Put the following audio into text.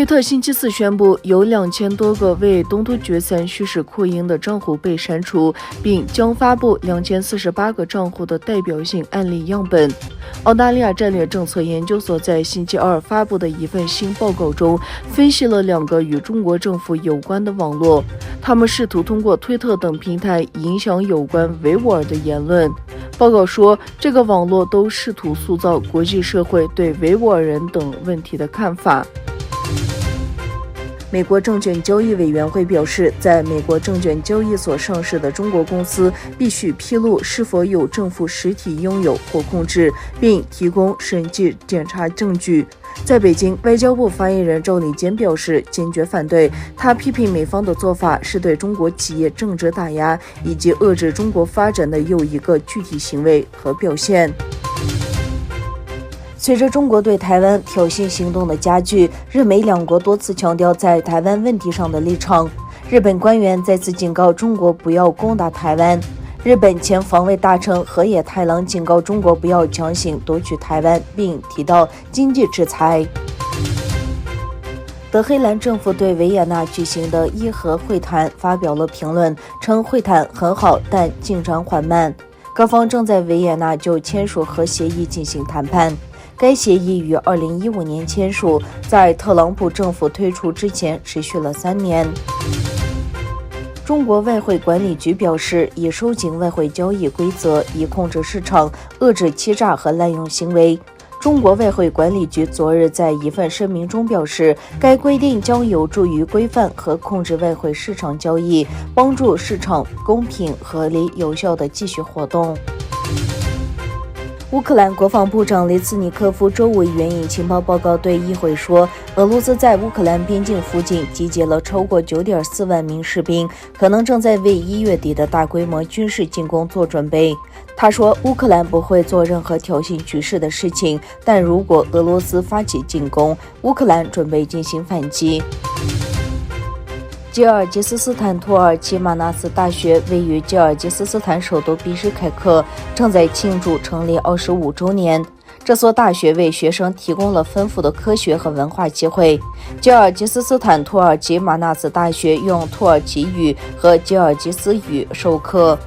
推特星期四宣布，有2000多个为东突厥3叙事扩音的账户被删除，并将发布2048个账户的代表性案例样本。澳大利亚战略政策研究所在星期二发布的一份新报告中，分析了2个与中国政府有关的网络，他们试图通过推特等平台影响有关维吾尔的言论。报告说，这个网络都试图塑造国际社会对维吾尔人等问题的看法。美国证券交易委员会表示，在美国证券交易所上市的中国公司必须披露是否有政府实体拥有或控制，并提供审计检查证据。在北京，外交部发言人赵立坚表示坚决反对，他批评美方的做法是对中国企业政治打压以及遏制中国发展的又一个具体行为和表现。随着中国对台湾挑衅行动的加剧，日美2国多次强调在台湾问题上的立场。日本官员再次警告中国不要攻打台湾。日本前防卫大臣河野太郎警告中国不要强行夺取台湾，并提到经济制裁。德黑兰政府对维也纳举行的伊核会谈发表了评论，称会谈很好，但进展缓慢。各方正在维也纳就签署核协议进行谈判。该协议于2015年签署，在特朗普政府退出之前持续了3年。中国外汇管理局表示，已收紧外汇交易规则，以控制市场，遏制欺诈和滥用行为。中国外汇管理局昨日在一份声明中表示，该规定将有助于规范和控制外汇市场交易，帮助市场公平、合理、有效地继续活动。乌克兰国防部长雷兹尼科夫周五援引情报报告对议会说，俄罗斯在乌克兰边境附近集结了超过 9.4 万名士兵，可能正在为1月底的大规模军事进攻做准备。他说，乌克兰不会做任何挑衅局势的事情，但如果俄罗斯发起进攻，乌克兰准备进行反击。吉尔吉斯斯坦土耳其马纳斯大学位于吉尔吉斯斯坦首都比什凯克，正在庆祝成立25周年。这所大学为学生提供了丰富的科学和文化机会。吉尔吉斯斯坦土耳其马纳斯大学用土耳其语和吉尔吉斯语授课。